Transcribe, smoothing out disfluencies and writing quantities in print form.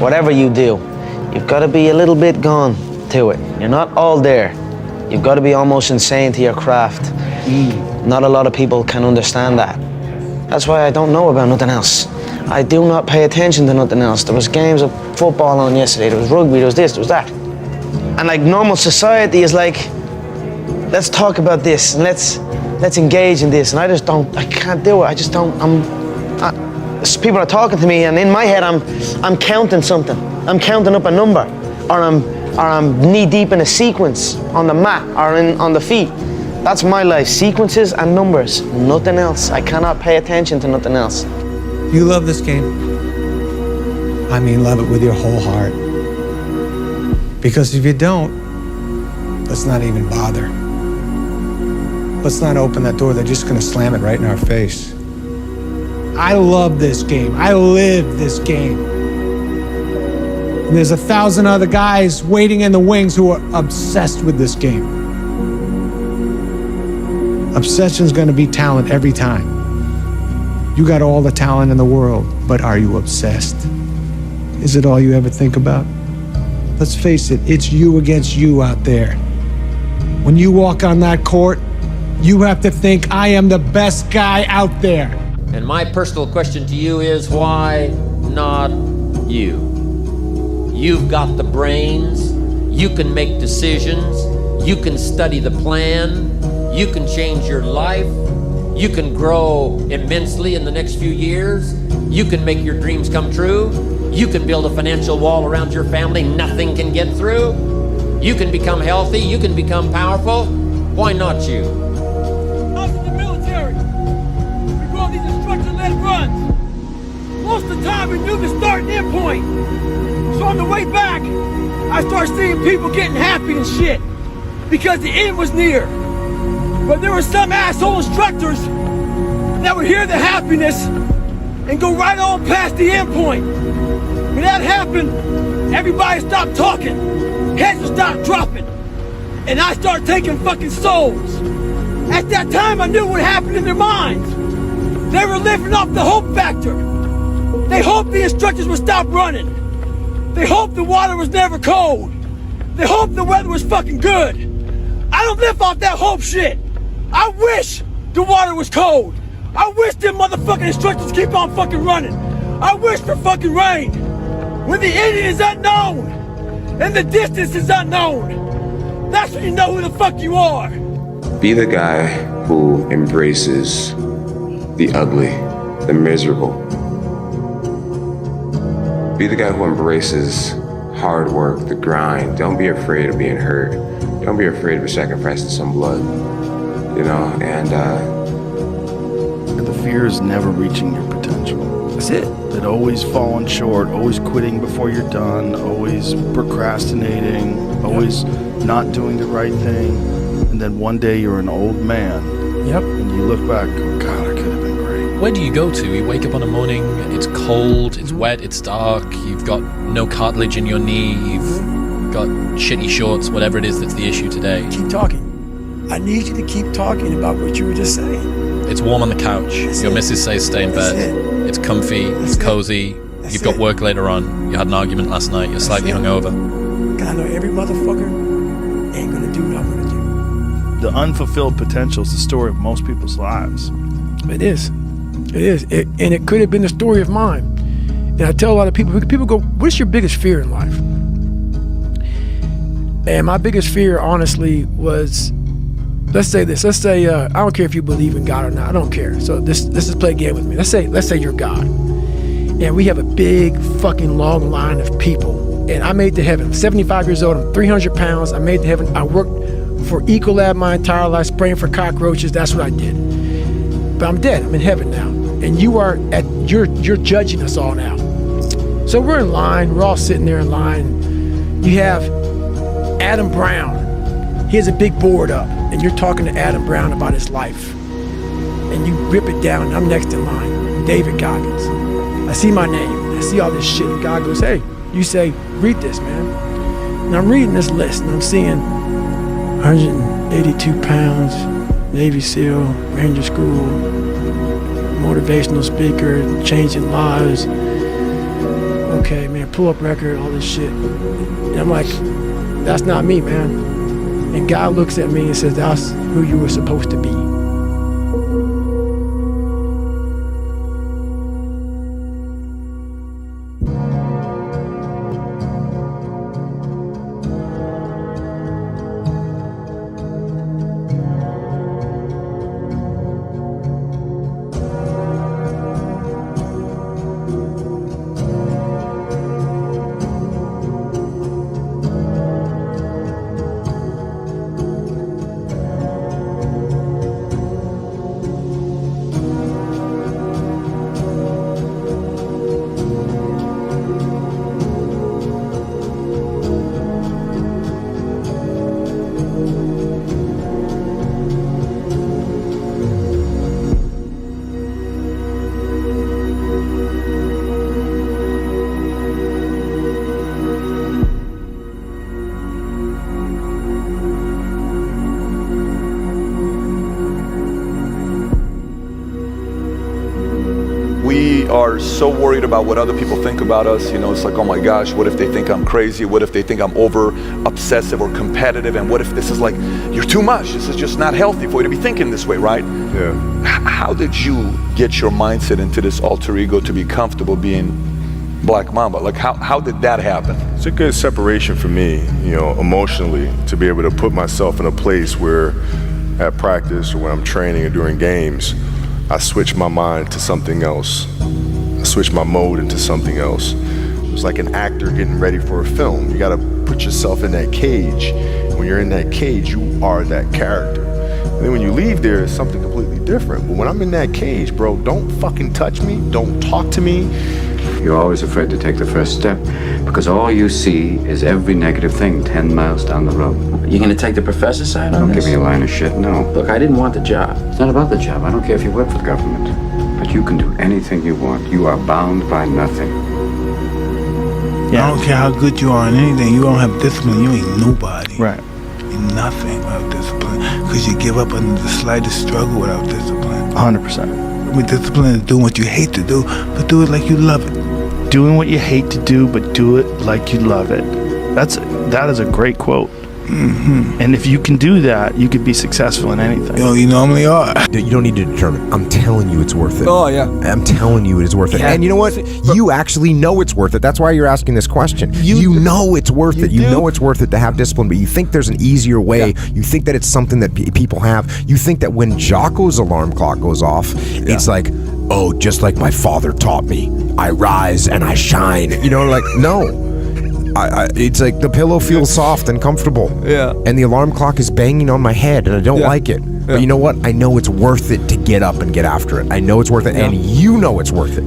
whatever you do, you've got to be a little bit gone to it. You're not all there. You've got to be almost insane to your craft. Not a lot of people can understand that. That's why I don't know about nothing else. I do not pay attention to nothing else. There was games of football on yesterday, there was rugby, there was this, there was that. And like normal society is like, let's talk about this and let's engage in this. And I can't do it. I just don't, people are talking to me and in my head I'm counting something. I'm counting up a number or I'm knee deep in a sequence on the mat or on the feet. That's my life, sequences and numbers, nothing else. I cannot pay attention to nothing else. You love this game? I mean, love it with your whole heart. Because if you don't, let's not even bother. Let's not open that door. They're just gonna slam it right in our face. I love this game. I live this game. And there's 1,000 other guys waiting in the wings who are obsessed with this game. Obsession's gonna be talent every time. You got all the talent in the world, but are you obsessed? Is it all you ever think about? Let's face it, it's you against you out there. When you walk on that court, you have to think, I am the best guy out there. And my personal question to you is, why not you? You've got the brains, you can make decisions, you can study the plan, you can change your life, you can grow immensely in the next few years, you can make your dreams come true, you can build a financial wall around your family nothing can get through, you can become healthy, you can become powerful. Why not you? I was in the military. We go on these instructor-led runs. Most of the time we knew the start and end point. So on the way back, I started seeing people getting happy and shit because the end was near. But there were some asshole instructors that would hear the happiness and go right on past the end point. When that happened, everybody stopped talking. Heads would stop dropping. And I started taking fucking souls. At that time, I knew what happened in their minds. They were living off the hope factor. They hoped the instructors would stop running. They hoped the water was never cold. They hoped the weather was fucking good. I don't live off that hope shit. I wish the water was cold. I wish them motherfucking instructors keep on fucking running. I wish for fucking rain. When the ending is unknown and the distance is unknown, that's when you know who the fuck you are. Be the guy who embraces the ugly, the miserable. Be the guy who embraces hard work, the grind. Don't be afraid of being hurt. Don't be afraid of sacrificing some blood. You know, and the fear is never reaching your potential. That's it. That always falling short, always quitting before you're done, always procrastinating, always not doing the right thing. And then one day you're an old man. Yep. And you look back, oh God, I could have been great. Where do you go to? You wake up on a morning, it's cold, it's wet, it's dark, you've got no cartilage in your knee, you've got shitty shorts, whatever it is that's the issue today. Keep talking. I need you to keep talking about what you were just saying. It's warm on the couch. Your missus says stay in bed. It's comfy, it's cozy. You've got work later on. You had an argument last night. You're slightly hungover. God, I know every motherfucker ain't gonna do what I'm gonna do. The unfulfilled potential is the story of most people's lives. It is. It is. And it could have been the story of mine. And I tell a lot of people go, what's your biggest fear in life? And my biggest fear, honestly, was, let's say this. Let's say I don't care if you believe in God or not. I don't care. So this is play a game with me. Let's say you're God, and we have a big fucking long line of people. And I made it to heaven. I'm 75 years old. I'm 300 pounds. I made it to heaven. I worked for Ecolab my entire life, spraying for cockroaches. That's what I did. But I'm dead. I'm in heaven now. And you're judging us all now. So we're in line. We're all sitting there in line. You have Adam Brown. He has a big board up, and you're talking to Adam Brown about his life. And you rip it down, and I'm next in line, David Goggins. I see my name, I see all this shit, and God goes, hey, you say, read this, man. And I'm reading this list, and I'm seeing 182 pounds, Navy SEAL, Ranger School, motivational speaker, changing lives. okay, man, pull up record, all this shit. And I'm like, that's not me, man. And God looks at me and says, that's who you were supposed to be. We are so worried about what other people think about us. You know, it's like, oh my gosh, what if they think I'm crazy? What if they think I'm over obsessive or competitive? And what if this is like, you're too much? This is just not healthy for you to be thinking this way, right? Yeah. How did you get your mindset into this alter ego to be comfortable being Black Mamba? Like, how did that happen? It's a good separation for me, you know, emotionally, to be able to put myself in a place where at practice or when I'm training or during games, I switch my mind to something else. I switch my mode into something else. It's like an actor getting ready for a film. You gotta put yourself in that cage. When you're in that cage, you are that character. And then when you leave there, it's something completely different. But when I'm in that cage, bro, don't fucking touch me, don't talk to me. You're always afraid to take the first step because all you see is every negative thing 10 miles down the road. You gonna take the professor's side on Don't this? give me a line of shit, no. Look, I didn't want the job. It's not about the job. I don't care if you work for the government. But you can do anything you want. You are bound by nothing. Yeah. I don't care how good you are in anything. You don't have discipline. You ain't nobody. Right. You're nothing without discipline. Because you give up under the slightest struggle without discipline. 100%. I mean, discipline is doing what you hate to do, but do it like you love it. Doing what you hate to do, but do it like you love it. That is a great quote. Mm-hmm. And if you can do that, you could be successful in anything. You know, you normally are. You don't need to determine. I'm telling you it's worth it. Oh, yeah. I'm telling you it is worth it. Yeah. And you know what? You actually know it's worth it. That's why you're asking this question. You know it's worth it. You know it's worth it to have discipline, but you think there's an easier way. Yeah. You think that it's something that people have. You think that when Jocko's alarm clock goes off, it's like, oh, just like my father taught me, I rise and I shine. You know, like, no. It's like the pillow feels soft and comfortable. Yeah. And the alarm clock is banging on my head and I don't like it. But you know what? I know it's worth it to get up and get after it. I know it's worth it, and you know it's worth it.